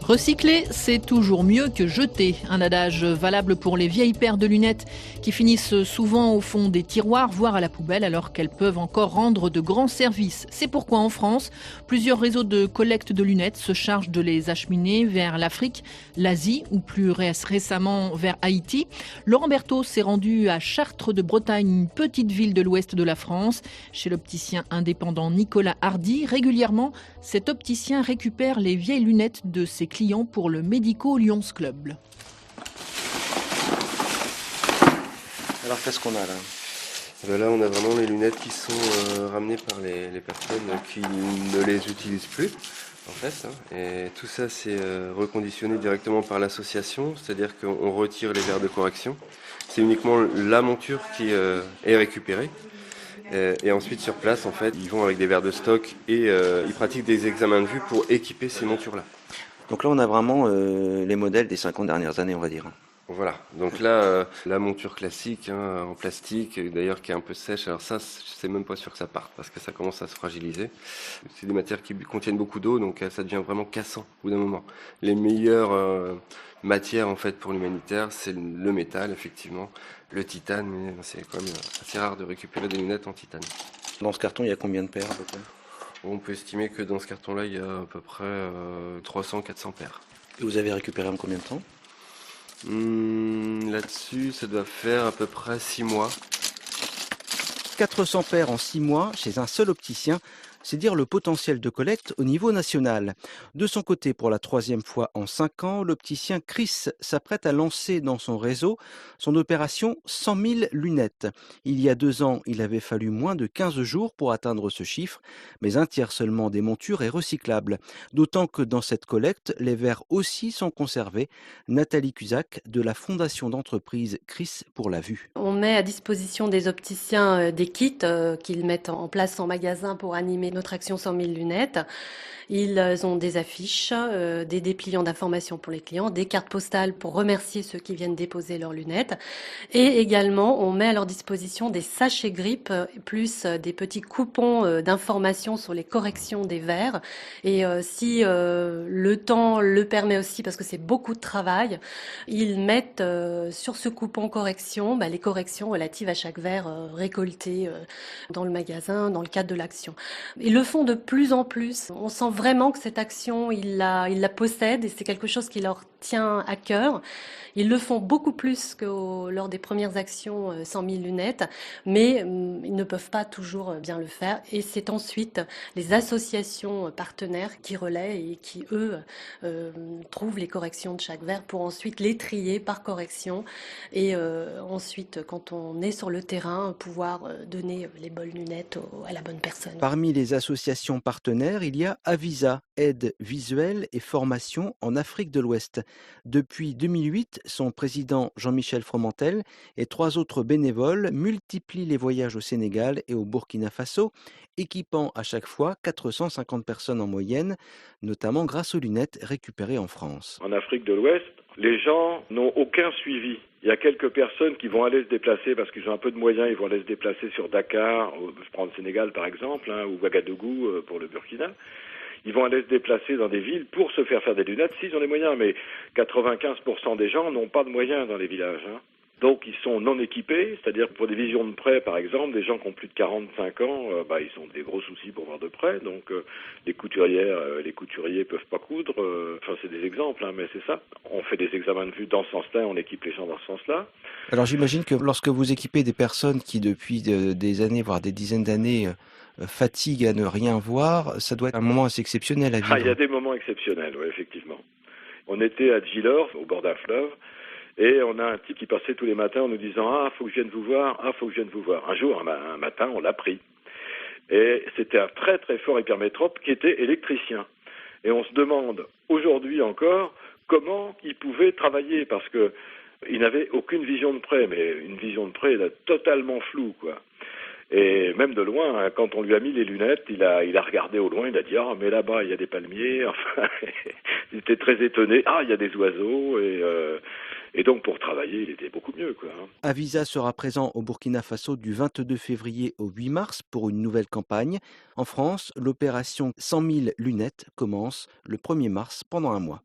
Recycler, c'est toujours mieux que jeter. Un adage valable pour les vieilles paires de lunettes qui finissent souvent au fond des tiroirs, voire à la poubelle, alors qu'elles peuvent encore rendre de grands services. C'est pourquoi en France, plusieurs réseaux de collecte de lunettes se chargent de les acheminer vers l'Afrique, l'Asie ou plus récemment vers Haïti. Laurent Berthaud s'est rendu à Chartres de Bretagne, une petite ville de l'ouest de la France, chez l'opticien indépendant Nicolas Hardy. Régulièrement, cet opticien récupère les vieilles lunettes de ses clients pour le Médico Lyons Club. Alors qu'est-ce qu'on a là? Là on a vraiment les lunettes qui sont ramenées par les personnes qui ne les utilisent plus en fait, hein. Et tout ça c'est reconditionné directement par l'association, c'est-à-dire qu'on retire les verres de correction. C'est uniquement la monture qui est récupérée. Et ensuite sur place en fait ils vont avec des verres de stock et ils pratiquent des examens de vue pour équiper ces montures là. Donc là, on a vraiment les modèles des 50 dernières années, on va dire. Voilà, donc là, la monture classique en plastique, d'ailleurs qui est un peu sèche, alors ça, c'est même pas sûr que ça parte parce que ça commence à se fragiliser. C'est des matières qui contiennent beaucoup d'eau, donc ça devient vraiment cassant au bout d'un moment. Les meilleures matières en fait pour l'humanitaire, c'est le métal, effectivement, le titane, mais c'est quand même assez rare de récupérer des lunettes en titane. Dans ce carton, il y a combien de paires à peu près? On peut estimer que dans ce carton-là, il y a à peu près 300-400 paires. Et vous avez récupéré en combien de temps? Là-dessus, ça doit faire à peu près 6 mois. 400 paires en 6 mois chez un seul opticien, c'est dire le potentiel de collecte au niveau national. De son côté, pour la 3e fois en 5 ans, l'opticien Chris s'apprête à lancer dans son réseau son opération 100 000 lunettes. Il y a 2 ans, il avait fallu moins de 15 jours pour atteindre ce chiffre, mais un tiers seulement des montures est recyclable. D'autant que dans cette collecte, les verres aussi sont conservés. Nathalie Cusac de la fondation d'entreprise Chris pour la vue. On met à disposition des opticiens des kits qu'ils mettent en place en magasin pour animer notre action 100 000 lunettes. Ils ont des affiches, des dépliants d'informations pour les clients, des cartes postales pour remercier ceux qui viennent déposer leurs lunettes. Et également, on met à leur disposition des sachets grippe, plus des petits coupons d'informations sur les corrections des verres. Et si le temps le permet aussi, parce que c'est beaucoup de travail, ils mettent sur ce coupon correction les corrections relatives à chaque verre récolté dans le magasin, dans le cadre de l'action. Ils le font de plus en plus. On sent vraiment que cette action, ils la possèdent et c'est quelque chose qui leur tient à cœur. Ils le font beaucoup plus que lors des premières actions 100 000 lunettes, mais ils ne peuvent pas toujours bien le faire. Et c'est ensuite les associations partenaires qui relaient et qui, eux, trouvent les corrections de chaque verre pour ensuite les trier par correction et ensuite, quand on est sur le terrain, pouvoir donner les bonnes lunettes à la bonne personne. Parmi les associations partenaires, il y a Avisa, aide visuelle et formation en Afrique de l'Ouest. Depuis 2008, son président Jean-Michel Fromentel et 3 autres bénévoles multiplient les voyages au Sénégal et au Burkina Faso, équipant à chaque fois 450 personnes en moyenne, notamment grâce aux lunettes récupérées en France. En Afrique de l'Ouest, les gens n'ont aucun suivi. Il y a quelques personnes qui vont aller se déplacer parce qu'ils ont un peu de moyens, ils vont aller se déplacer sur Dakar, je prends le Sénégal par exemple, ou Ouagadougou pour le Burkina. Ils vont aller se déplacer dans des villes pour se faire des lunettes s'ils ont les moyens, mais 95% des gens n'ont pas de moyens dans les villages. Donc ils sont non équipés, c'est-à-dire pour des visions de près par exemple, des gens qui ont plus de 45 ans, ils ont des gros soucis pour voir de près, donc les couturières, les couturiers peuvent pas coudre, c'est des exemples, mais c'est ça. On fait des examens de vue dans ce sens-là, on équipe les gens dans ce sens-là. Alors j'imagine que lorsque vous équipez des personnes qui depuis des années, voire des dizaines d'années, fatiguent à ne rien voir, ça doit être un moment assez exceptionnel à vivre. Il y a des moments exceptionnels, oui, effectivement. On était à Djilor, au bord d'un fleuve, et on a un type qui passait tous les matins en nous disant « Ah, faut que je vienne vous voir, ah, faut que je vienne vous voir ». Un jour, un matin, on l'a pris. Et c'était un très très fort hypermétrope qui était électricien. Et on se demande aujourd'hui encore comment il pouvait travailler, parce que il n'avait aucune vision de près, mais une vision de près totalement floue, quoi. Et même de loin, quand on lui a mis les lunettes, il a regardé au loin, il a dit « Ah, mais là-bas, il y a des palmiers ». Enfin, il était très étonné. « Ah, il y a des oiseaux ». Et donc, pour travailler, il était beaucoup mieux, quoi. Avisa sera présent au Burkina Faso du 22 février au 8 mars pour une nouvelle campagne. En France, l'opération 100 000 lunettes commence le 1er mars pendant un mois.